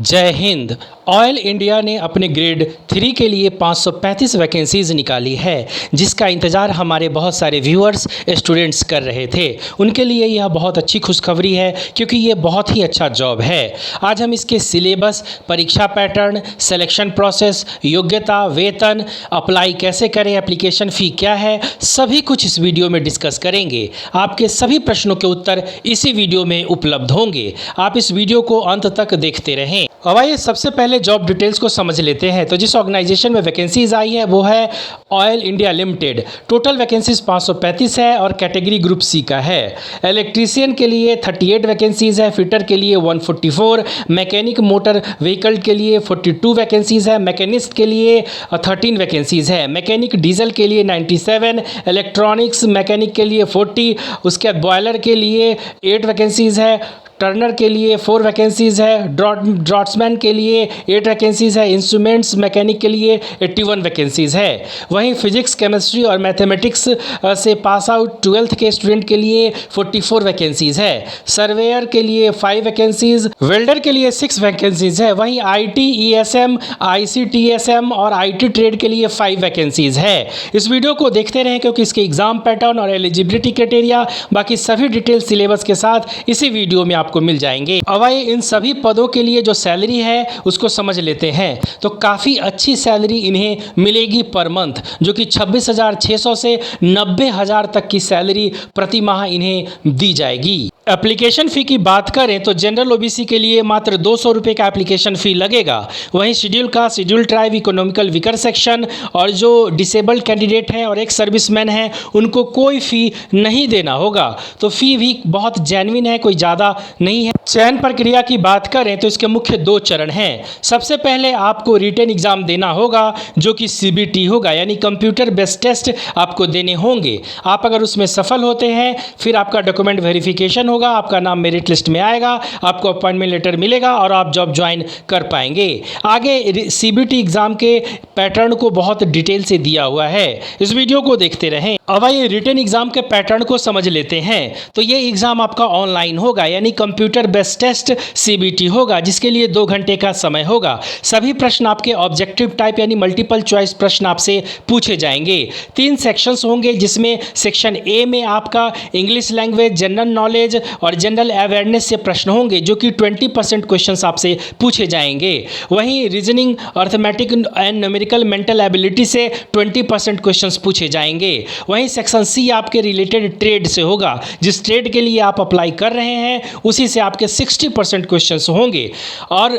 जय Hind. Oil India ने अपने ग्रेड 3 के लिए 535 वैकेंसीज निकाली है, जिसका इंतज़ार हमारे बहुत सारे व्यूअर्स स्टूडेंट्स कर रहे थे। उनके लिए यह बहुत अच्छी खुशखबरी है, क्योंकि ये बहुत ही अच्छा जॉब है। आज हम इसके सिलेबस, परीक्षा पैटर्न, सिलेक्शन प्रोसेस, योग्यता, वेतन, अप्लाई कैसे करें, एप्लीकेशन फ़ी क्या है, सभी कुछ इस वीडियो में डिस्कस करेंगे। आपके सभी प्रश्नों के उत्तर इसी वीडियो में उपलब्ध होंगे। आप इस वीडियो को अंत तक देखते रहें। अब आइए सबसे पहले जॉब डिटेल्स को समझ लेते हैं। तो जिस ऑर्गेनाइजेशन में वैकेंसीज आई है वो है oil India limited. Total vacancies 535 है और कैटेगरी ग्रुप सी का है। इलेक्ट्रीशियन के लिए 38 वैकेंसीज है, फिटर के लिए 144, मैकेनिक मोटर व्हीकल के लिए 42 वैकेंसीज है, मैकेनिस्ट के लिए 13 वैकेंसीज है, मैकेनिक डीजल के लिए 97, इलेक्ट्रॉनिक्स मैकेनिक के लिए 40, उसके बाद बॉयलर के लिए 8 वैकेंसीज है, टर्नर के लिए 4 वैकेंसीज़ है, ड्रॉट्समैन के लिए 8 वैकेंसीज़ है, इंस्ट्रूमेंट्स मैकेनिक के लिए 81 वैकेंसीज़ है। वहीं फिजिक्स, केमिस्ट्री और मैथमेटिक्स से पास आउट 12th के स्टूडेंट के लिए 44 वैकेंसीज़ है। सर्वेयर के लिए 5 वैकेंसीज़, वेल्डर के लिए 6 वैकेंसीज़ है। वहीं IT, ESM, ICTSM और IT ट्रेड के लिए 5 वैकेंसीज़ है। इस वीडियो को देखते रहें, क्योंकि इसके एग्जाम पैटर्न और एलिजिबिलिटी क्राइटेरिया बाकी सभी डिटेल सिलेबस के साथ इसी वीडियो में आपको मिल जाएंगे। अब आइए इन सभी पदों के लिए जो सैलरी है उसको समझ लेते हैं। तो काफ़ी अच्छी सैलरी इन्हें मिलेगी पर मंथ, जो कि 26,600 से 90,000 तक की सैलरी प्रति माह इन्हें दी जाएगी। एप्लीकेशन फ़ी की बात करें तो जनरल OBC के लिए मात्र 200 रुपये का एप्लीकेशन फ़ी लगेगा। वहीं schedule caste, schedule tribe, economical weaker section और जो डिसेबल्ड कैंडिडेट हैं और एक सर्विसमैन हैं, उनको कोई फ़ी नहीं देना होगा। तो फ़ी भी बहुत जेन्युइन है, कोई ज़्यादा नहीं है। चयन प्रक्रिया की बात करें तो इसके मुख्य 2 चरण हैं। सबसे पहले आपको रिटन एग्ज़ाम देना होगा, जो कि CBT होगा, यानी कंप्यूटर बेस्ड टेस्ट आपको देने होंगे। आप अगर उसमें सफल होते हैं, फिर आपका डॉक्यूमेंट वेरिफिकेशन होगा, आपका नाम मेरिट लिस्ट में आएगा, आपको अपॉइंटमेंट लेटर मिलेगा और आप जॉब ज्वाइन कर पाएंगे। आगे CBT एग्ज़ाम के पैटर्न को बहुत डिटेल से दिया हुआ है, इस वीडियो को देखते रहें। अब आइए रिटन एग्ज़ाम के पैटर्न को समझ लेते हैं। तो ये एग्ज़ाम आपका ऑनलाइन होगा, यानी कंप्यूटर बेस्ड टेस्ट CBT होगा, जिसके लिए 2 घंटे का समय होगा। सभी प्रश्न आपके ऑब्जेक्टिव टाइप यानी मल्टीपल चॉइस प्रश्न आपसे पूछे जाएंगे। 3 सेक्शंस होंगे, जिसमें सेक्शन A में आपका इंग्लिश लैंग्वेज, जनरल नॉलेज और जनरल अवेयरनेस से प्रश्न होंगे, जो कि 20% क्वेश्चंस आपसे पूछे जाएंगे। वहीं reasoning, arithmetic and numerical mental ability से 20% क्वेश्चंस पूछे जाएंगे। वहीं सेक्शन C आपके रिलेटेड ट्रेड से होगा, जिस ट्रेड के लिए आप अप्लाई कर रहे हैं उसी से आपके 60% क्वेश्चंस होंगे। और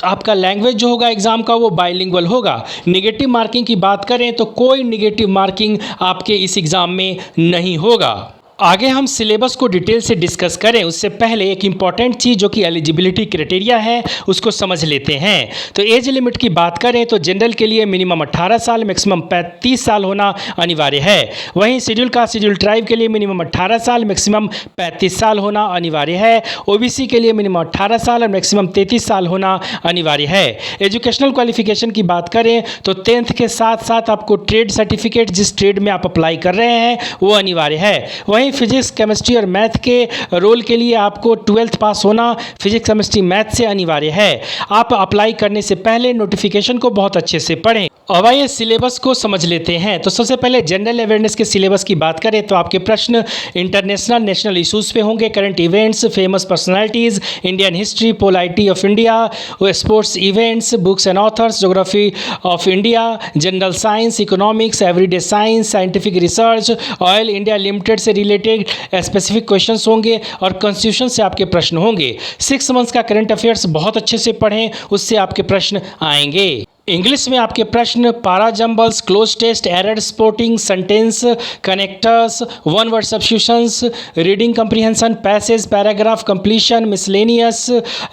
आपका लैंग्वेज जो होगा एग्ज़ाम का, वो बाइलिंगुअल होगा। नेगेटिव मार्किंग की बात करें तो कोई नेगेटिव मार्किंग आपके इस एग्ज़ाम में नहीं होगा। आगे हम सिलेबस को डिटेल से डिस्कस करें उससे पहले एक इम्पॉर्टेंट चीज़ जो कि एलिजिबिलिटी क्राइटेरिया है उसको समझ लेते हैं। तो एज लिमिट की बात करें तो जनरल के लिए मिनिमम 18 साल, मैक्सिमम 35 साल होना अनिवार्य है। वहीं शेड्यूल कास्ट, शेड्यूल ट्राइब के लिए मिनिमम 18 साल, मैक्सिमम 35 साल होना अनिवार्य है। OBC के लिए मिनिमम 18 साल और मैक्सिमम 33 साल होना अनिवार्य है। एजुकेशनल क्वालिफिकेशन की बात करें तो 10th के साथ साथ आपको ट्रेड सर्टिफिकेट, जिस ट्रेड में आप अप्लाई कर रहे हैं, वो अनिवार्य है। वहीं फिजिक्स, केमिस्ट्री और मैथ के रोल के लिए आपको 12th पास होना फिजिक्स, केमिस्ट्री, मैथ से अनिवार्य है। आप अप्लाई करने से पहले नोटिफिकेशन को बहुत अच्छे से पढ़ें। अब आइए सिलेबस को समझ लेते हैं। तो सबसे पहले जनरल अवेयरनेस के सिलेबस की बात करें तो आपके प्रश्न इंटरनेशनल, नेशनल इश्यूज़ पे होंगे, current events, famous personalities, Indian history, polity of India, sports events, books and authors, geography of India, general science, economics, everyday science, scientific research, oil India limited से related specific questions होंगे और constitution से आपके प्रश्न होंगे। 6 months का current affairs बहुत अच्छे से पढ़ें, उससे आपके प्रश्न आएंगे। इंग्लिश में आपके प्रश्न para jumbles, cloze test, error spotting, sentence connectors, one word substitutions, reading comprehension, passage, paragraph completion, miscellaneous,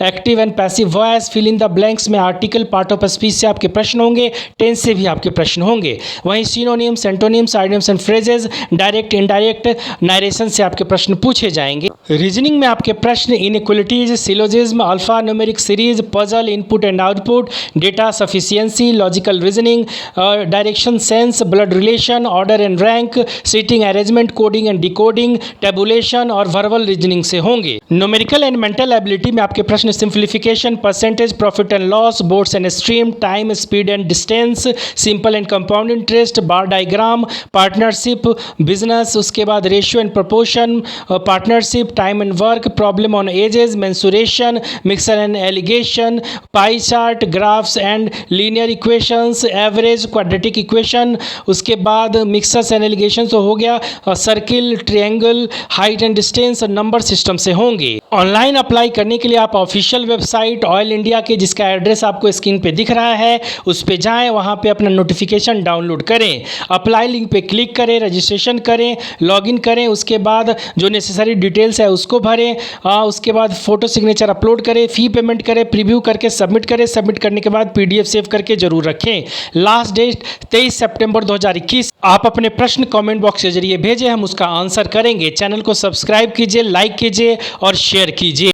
active and passive voice, fill in the blanks में आर्टिकल, पार्ट ऑफ स्पीच से आपके प्रश्न होंगे। टेंस से भी आपके प्रश्न होंगे। वहीं synonyms, antonyms, idioms and phrases, direct, indirect, narration से आपके प्रश्न पूछे जाएंगे। रीजनिंग में आपके प्रश्न inequalities, syllogism, alphanumeric series, puzzle, input and output, data sufficiency, fluency, logical reasoning, direction sense, blood relation, order and rank, seating arrangement, coding and decoding, tabulation और verbal reasoning से होंगे। न्यूमेरिकल एंड मेंटल एबिलिटी में आपके प्रश्न simplification, percentage, profit and loss, boats and stream, time, speed and distance, simple and compound interest, bar diagram, partnership, business, उसके बाद ratio and proportion, partnership, time and work, problem on edges, mensuration, mixer and allegation, pie chart, graphs and linear equations, average, quadratic equation, उसके बाद mixers and allegation तो हो गया, circle, triangle, height and distance, number system से होंगे। Online apply करने के लिए आप ऑफिशियल वेबसाइट ऑयल इंडिया के, जिसका एड्रेस आपको स्क्रीन पे दिख रहा है, उस पे जाएं, वहां पे अपना नोटिफिकेशन डाउनलोड करें, अप्लाई लिंक पे क्लिक करें, रजिस्ट्रेशन करें, लॉगिन करें, उसके बाद जो नेसेसरी डिटेल्स है उसको भरें, उसके बाद फोटो सिग्नेचर अपलोड करें, फी पेमेंट करें, प्रीव्यू करके सबमिट करें, सबमिट करने के बाद PDF सेव करके जरूर रखें। लास्ट डेट 23 सितंबर 2021। आप अपने प्रश्न कमेंट बॉक्स के जरिए भेजें, हम उसका आंसर करेंगे। चैनल को सब्सक्राइब कीजिए, लाइक कीजिए और शेयर कीजिए।